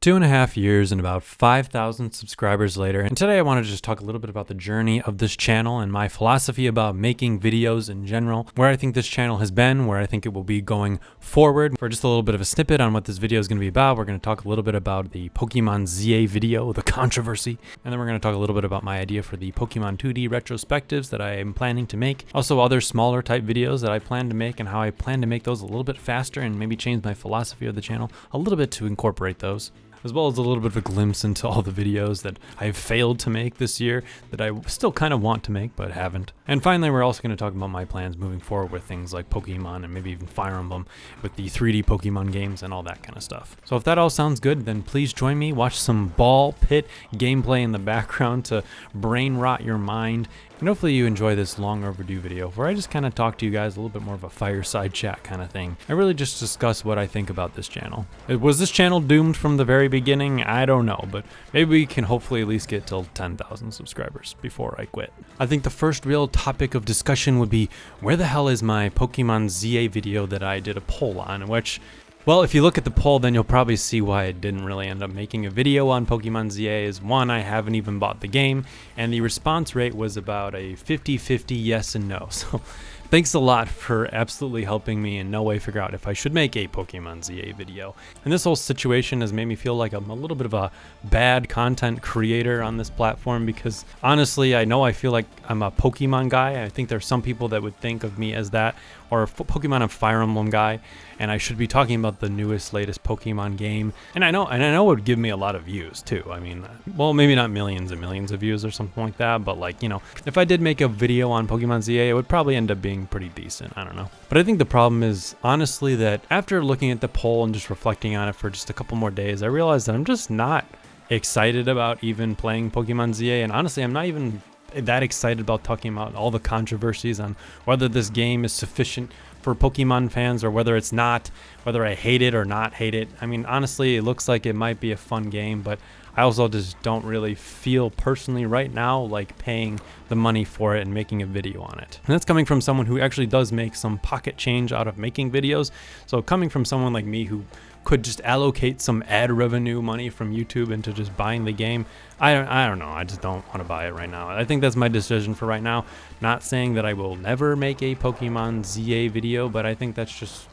2.5 years and about 5,000 subscribers later, and today I want to just talk a little bit about the journey of this channel and my philosophy about making videos in general, where I think this channel has been, where I think it will be going forward. For just a little bit of a snippet on what this video is going to be about, we're going to talk a little bit about the Pokemon ZA video, the controversy, and then we're going to talk a little bit about my idea for the Pokemon 2D retrospectives that I am planning to make. Also other smaller type videos that I plan to make and how I plan to make those a little bit faster and maybe change my philosophy of the channel a little bit to incorporate those, as well as a little bit of a glimpse into all the videos that I've failed to make this year that I still kind of want to make but haven't. And finally, we're also going to talk about my plans moving forward with things like Pokemon and maybe even Fire Emblem with the 3D Pokemon games and all that kind of stuff. So if that all sounds good, then please join me, watch some ball pit gameplay in the background to brain rot your mind. And hopefully you enjoy this long overdue video where I just kind of talk to you guys a little bit more of a fireside chat kind of thing. I really just discuss what I think about this channel. Was this channel doomed from the very beginning? I don't know, but maybe we can hopefully at least get till 10,000 subscribers before I quit. I think the first real topic of discussion would be, where the hell is my Pokemon ZA video that I did a poll on, which, well, if you look at the poll, then you'll probably see why I didn't really end up making a video on Pokemon ZA. Is one, I haven't even bought the game, and the response rate was about a 50-50 yes and no. So thanks a lot for absolutely helping me in no way figure out if I should make a Pokemon ZA video. And this whole situation has made me feel like I'm a little bit of a bad content creator on this platform because honestly, I know I feel like I'm a Pokemon guy. I think there's some people that would think of me as that, or a Pokemon and Fire Emblem guy, and I should be talking about the newest, latest Pokemon game. And I know it would give me a lot of views too. I mean, well, maybe not millions and millions of views or something like that, but like, you know, if I did make a video on Pokemon ZA, it would probably end up being pretty decent. I don't know. But I think the problem is honestly that after looking at the poll and just reflecting on it for just a couple more days, I realized that I'm just not excited about even playing Pokemon ZA. And honestly, I'm not even that excited about talking about all the controversies on whether this game is sufficient for Pokemon fans or whether it's not, whether I hate it or not hate it. I mean, honestly, it looks like it might be a fun game, but I also just don't really feel personally right now like paying the money for it and making a video on it. And that's coming from someone who actually does make some pocket change out of making videos. So coming from someone like me who could just allocate some ad revenue money from YouTube into just buying the game, I don't know. I just don't want to buy it right now. I think that's my decision for right now. Not saying that I will never make a Pokemon ZA video, but I think that's just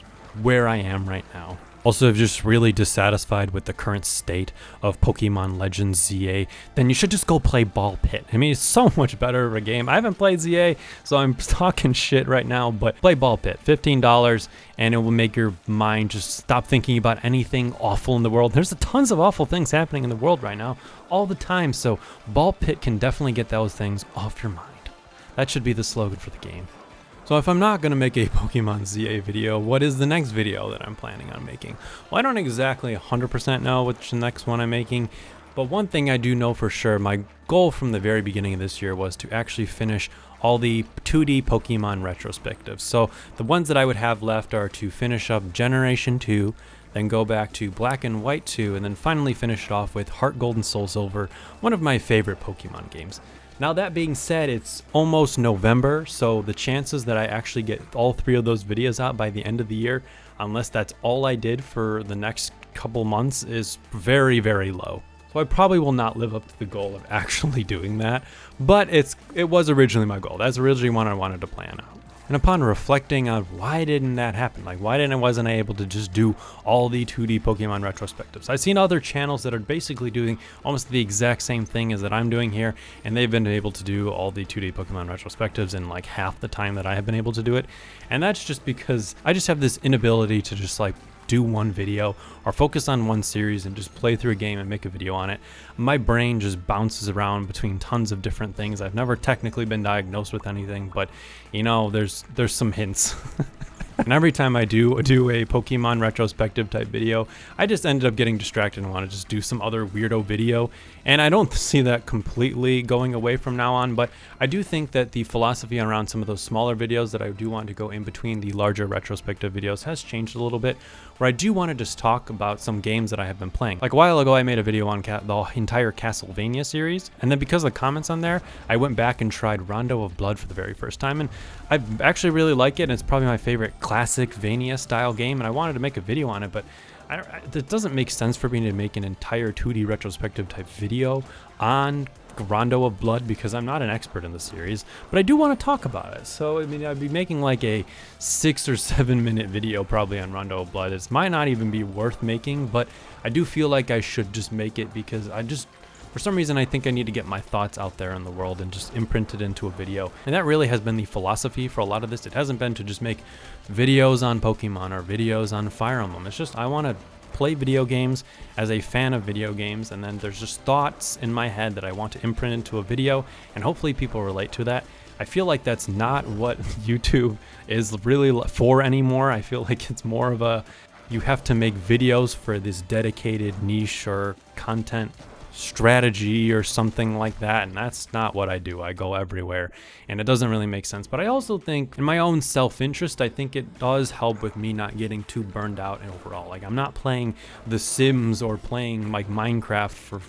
where I am right now. Also, if you're just really dissatisfied with the current state of Pokemon Legends ZA, then you should just go play Ball Pit. I mean, it's so much better of a game. I haven't played ZA, so I'm talking shit right now, but play Ball Pit, $15, and it will make your mind just stop thinking about anything awful in the world. There's tons of awful things happening in the world right now, all the time, so Ball Pit can definitely get those things off your mind. That should be the slogan for the game. So if I'm not going to make a Pokemon ZA video, what is the next video that I'm planning on making? Well, I don't exactly 100% know which the next one I'm making, but one thing I do know for sure, my goal from the very beginning of this year was to actually finish all the 2D Pokemon retrospectives. So the ones that I would have left are to finish up Generation 2, then go back to Black and White 2, and then finally finish it off with Heart Gold and Soul Silver, one of my favorite Pokemon games. Now that being said, it's almost November, so the chances that I actually get all three of those videos out by the end of the year, unless that's all I did for the next couple months, is very, very low. So I probably will not live up to the goal of actually doing that, but it was originally my goal. That's originally what I wanted to plan out. And upon reflecting on why didn't that happen, like why wasn't I able to just do all the 2D Pokemon retrospectives? I've seen other channels that are basically doing almost the exact same thing as that I'm doing here, and they've been able to do all the 2D Pokemon retrospectives in like half the time that I have been able to do it. And that's just because I just have this inability to just like do one video or focus on one series and just play through a game and make a video on it. My brain just bounces around between tons of different things. I've never technically been diagnosed with anything, but you know, there's some hints. And every time I do a Pokemon retrospective type video, I just ended up getting distracted and want to just do some other weirdo video. And I don't see that completely going away from now on, but I do think that the philosophy around some of those smaller videos that I do want to go in between the larger retrospective videos has changed a little bit, where I do want to just talk about some games that I have been playing. Like a while ago, I made a video on the entire Castlevania series, and then because of the comments on there, I went back and tried Rondo of Blood for the very first time, and I actually really like it, and it's probably my favorite classic Vania style game, and I wanted to make a video on it, but it doesn't make sense for me to make an entire 2D retrospective type video on Rondo of Blood because I'm not an expert in the series, but I do want to talk about it. So I mean, I'd be making like a 6 or 7 minute video probably on Rondo of Blood. It might not even be worth making, but I do feel like I should just make it because for some reason, I think I need to get my thoughts out there in the world and just imprint it into a video. And that really has been the philosophy for a lot of this. It hasn't been to just make videos on Pokemon or videos on Fire Emblem. It's just I want to play video games as a fan of video games, and then there's just thoughts in my head that I want to imprint into a video, and hopefully people relate to that. I feel like that's not what YouTube is really for anymore. I feel like it's more of a, you have to make videos for this dedicated niche or content strategy or something like that, and that's not what I do. I go everywhere, and it doesn't really make sense. But I also think in my own self-interest, I think it does help with me not getting too burned out and overall. Like, I'm not playing The Sims or playing like Minecraft for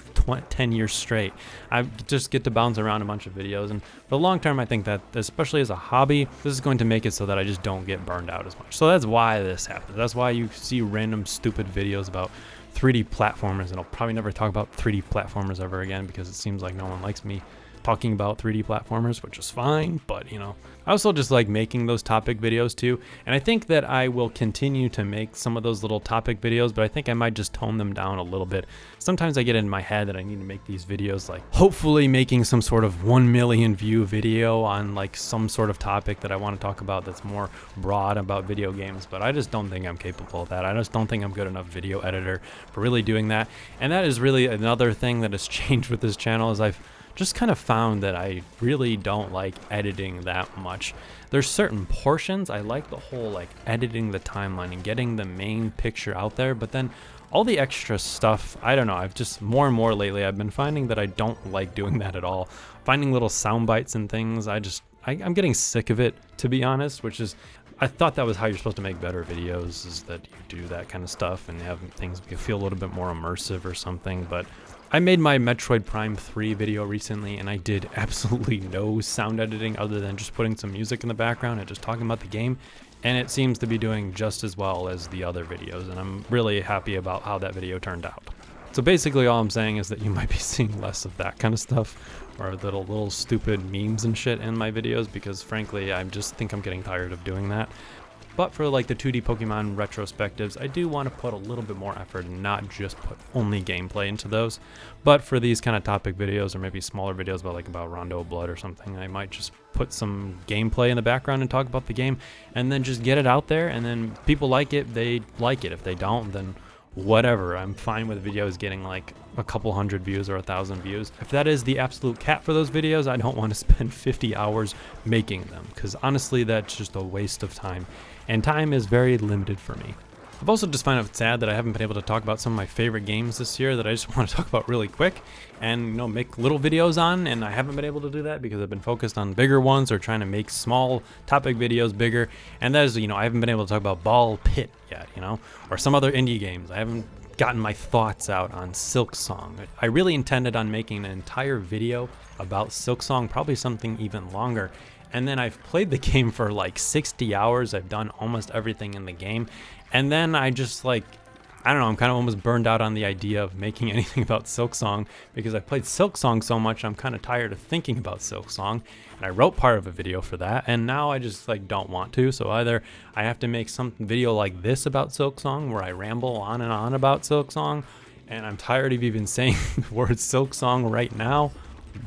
10 years straight. I just get to bounce around a bunch of videos, and for the long term, I think that especially as a hobby, this is going to make it so that I just don't get burned out as much. So that's why this happens. That's why you see random stupid videos about 3D platformers, and I'll probably never talk about 3D platformers ever again because it seems like no one likes me talking about 3D platformers, which is fine, but you know, I also just like making those topic videos too, and I think that I will continue to make some of those little topic videos, but I think I might just tone them down a little bit. Sometimes I get in my head that I need to make these videos, like hopefully making some sort of 1 million view video on like some sort of topic that I want to talk about that's more broad about video games, but I just don't think I'm capable of that. I just don't think I'm good enough video editor for really doing that, and that is really another thing that has changed with this channel is I've just kind of found that I really don't like editing that much. There's certain portions I like, the whole like editing the timeline and getting the main picture out there, but then all the extra stuff, I don't know, I've just more and more lately I've been finding that I don't like doing that at all. Finding little sound bites and things, I'm getting sick of it, to be honest, which is, I thought that was how you're supposed to make better videos, is that you do that kind of stuff and have things feel a little bit more immersive or something. But I made my Metroid Prime 3 video recently, and I did absolutely no sound editing other than just putting some music in the background and just talking about the game, and it seems to be doing just as well as the other videos, and I'm really happy about how that video turned out. So basically all I'm saying is that you might be seeing less of that kind of stuff, or little stupid memes and shit in my videos, because frankly I just think I'm getting tired of doing that. But for like the 2D Pokemon retrospectives, I do want to put a little bit more effort and not just put only gameplay into those. But for these kind of topic videos, or maybe smaller videos about Rondo of Blood or something, I might just put some gameplay in the background and talk about the game, and then just get it out there, and then people like it, they like it. If they don't, then whatever. I'm fine with videos getting like a couple hundred views or 1,000 views. If that is the absolute cap for those videos, I don't want to spend 50 hours making them, because honestly that's just a waste of time, and time is very limited for me. I've also just found it sad that I haven't been able to talk about some of my favorite games this year that I just want to talk about really quick and, you know, make little videos on, and I haven't been able to do that because I've been focused on bigger ones or trying to make small topic videos bigger. And that is, you know, I haven't been able to talk about Ball Pit yet, you know, or some other indie games. I haven't gotten my thoughts out on Silk Song. I really intended on making an entire video about Silk Song, probably something even longer. And then I've played the game for like 60 hours. I've done almost everything in the game. And then I just like, I don't know, I'm kind of almost burned out on the idea of making anything about Silk Song, because I played Silk Song so much, I'm kind of tired of thinking about Silk Song. And I wrote part of a video for that, and now I just like don't want to. So either I have to make some video like this about Silk Song where I ramble on and on about Silk Song, and I'm tired of even saying the word Silk Song right now.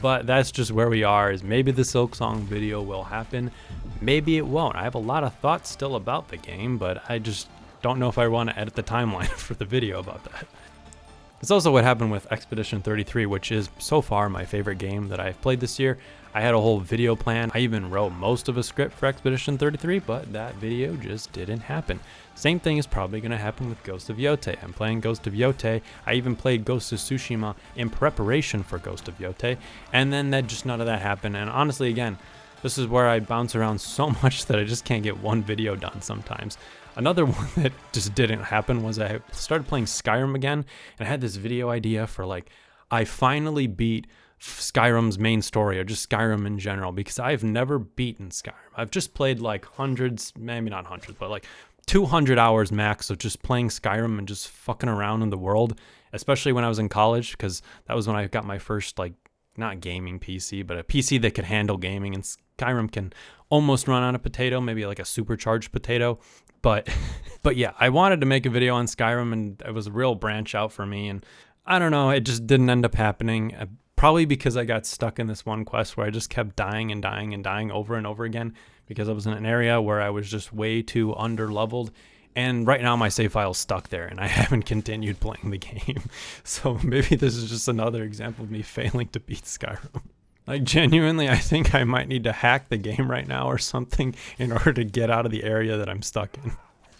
But that's just where we are, is maybe the Silk Song video will happen, maybe it won't. I have a lot of thoughts still about the game, but I just don't know if I want to edit the timeline for the video about that. It's also what happened with Expedition 33, which is so far my favorite game that I've played this year. I had a whole video plan. I even wrote most of a script for Expedition 33, but that video just didn't happen. Same thing is probably going to happen with Ghost of Yotei. I'm playing Ghost of Yotei. I even played Ghost of Tsushima in preparation for Ghost of Yotei, and then none of that happened. And honestly, again, this is where I bounce around so much that I just can't get one video done sometimes. Another one that just didn't happen was I started playing Skyrim again, and I had this video idea for like, I finally beat Skyrim's main story, or just Skyrim in general, because I've never beaten Skyrim. I've just played like hundreds, maybe not hundreds, but like 200 hours max of just playing Skyrim and just fucking around in the world, especially when I was in college, because that was when I got my first, like, not gaming PC, but a PC that could handle gaming. And Skyrim can almost run on a potato, maybe like a supercharged potato. But yeah, I wanted to make a video on Skyrim, and it was a real branch out for me. And I don't know, it just didn't end up happening. Probably because I got stuck in this one quest where I just kept dying and dying and dying over and over again, because I was in an area where I was just way too under leveled. And right now my save file's stuck there and I haven't continued playing the game. So maybe this is just another example of me failing to beat Skyrim. Like, genuinely, I think I might need to hack the game right now or something in order to get out of the area that I'm stuck in.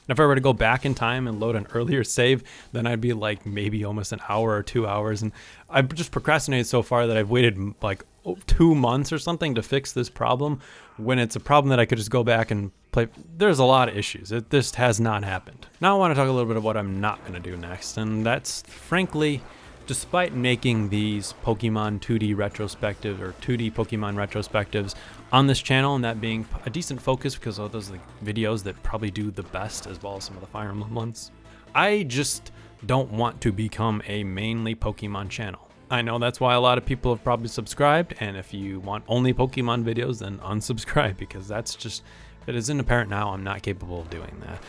If I were to go back in time and load an earlier save, then I'd be like maybe almost an hour or 2 hours. And I've just procrastinated so far that I've waited like 2 months or something to fix this problem, when it's a problem that I could just go back and play. There's a lot of issues. This has not happened. Now I want to talk a little bit about what I'm not going to do next. And that's, frankly, despite making these Pokemon 2D retrospectives or 2D Pokemon retrospectives on this channel, and that being a decent focus because those are the videos that probably do the best, as well as some of the Fire Emblem ones, I just don't want to become a mainly Pokemon channel. I know that's why a lot of people have probably subscribed, and if you want only Pokemon videos, then unsubscribe, because that's just, if it isn't apparent now, I'm not capable of doing that.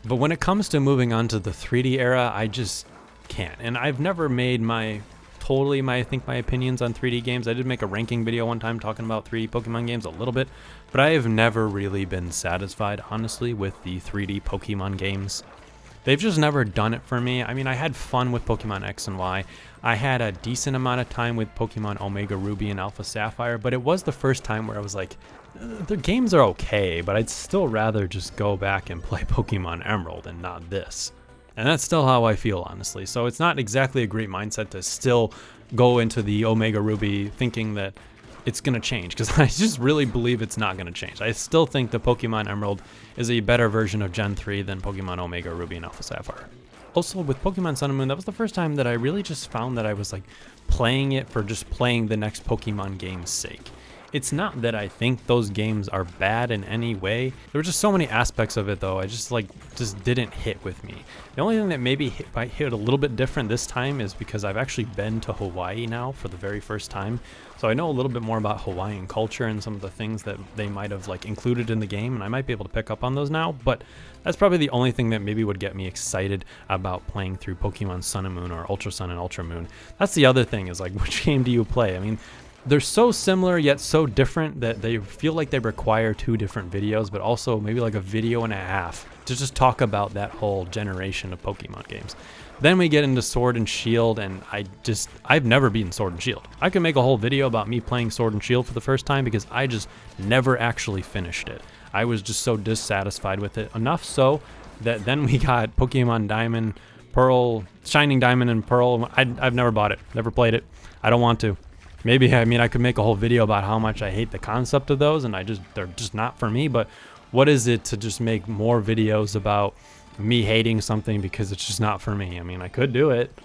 But when it comes to moving on to the 3D era, I just can't. And I've never made my opinions on 3D games. I did make a ranking video one time talking about 3D Pokemon games a little bit, but I have never really been satisfied, honestly, with the 3D Pokemon games. They've just never done it for me. I mean, I had fun with Pokemon X and Y. I had a decent amount of time with Pokemon Omega Ruby and Alpha Sapphire, but it was the first time where I was like, the games are okay, but I'd still rather just go back and play Pokemon Emerald and not this. And that's still how I feel, honestly. So it's not exactly a great mindset to still go into the Omega Ruby thinking that it's going to change, because I just really believe it's not going to change. I still think the Pokemon Emerald is a better version of Gen 3 than Pokemon Omega Ruby and Alpha Sapphire. Also, with Pokemon Sun and Moon, that was the first time that I really just found that I was like playing it for just playing the next Pokemon game's sake. It's not that I think those games are bad in any way. There were just so many aspects of it, though, I just didn't hit with me. The only thing that maybe might hit a little bit different this time is because I've actually been to Hawaii now for the very first time. So I know a little bit more about Hawaiian culture and some of the things that they might have like included in the game, and I might be able to pick up on those now, but that's probably the only thing that maybe would get me excited about playing through Pokemon Sun and Moon or Ultra Sun and Ultra Moon. That's the other thing, is like, which game do you play? I mean, they're so similar yet so different that they feel like they require 2 different videos, but also maybe like a video and a half to just talk about that whole generation of Pokemon games. Then we get into Sword and Shield, and I've never beaten Sword and Shield. I can make a whole video about me playing Sword and Shield for the first time because I just never actually finished it. I was just so dissatisfied with it, enough so that then we got Pokemon Diamond, Pearl, Shining Diamond and Pearl. I've never bought it, never played it. I don't want to. Maybe, I mean, I could make a whole video about how much I hate the concept of those, and they're just not for me, but what is it to just make more videos about me hating something because it's just not for me? I mean, I could do it.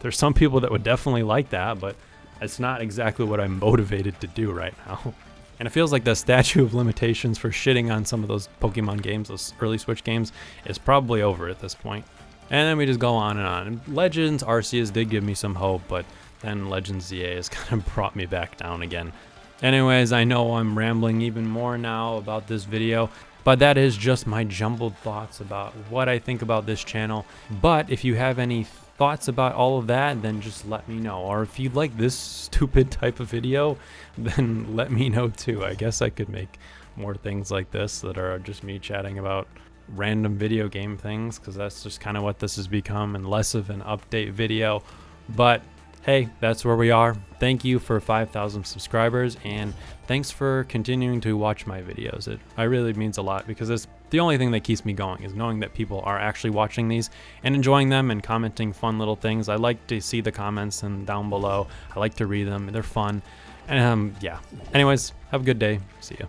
There's some people that would definitely like that, but it's not exactly what I'm motivated to do right now. And it feels like the statute of limitations for shitting on some of those Pokemon games, those early Switch games, is probably over at this point. And then we just go on and on. And Legends Arceus did give me some hope, but then Legends ZA has kind of brought me back down again. Anyways, I know I'm rambling even more now about this video, but that is just my jumbled thoughts about what I think about this channel. But if you have any thoughts about all of that, then just let me know. Or if you like this stupid type of video, then let me know too. I guess I could make more things like this that are just me chatting about random video game things, because that's just kind of what this has become, and less of an update video. But hey, that's where we are. Thank you for 5,000 subscribers, and thanks for continuing to watch my videos. It really means a lot, because it's the only thing that keeps me going, is knowing that people are actually watching these and enjoying them and commenting fun little things. I like to see the comments and down below. I like to read them. They're fun. And yeah. Anyways, have a good day. See ya.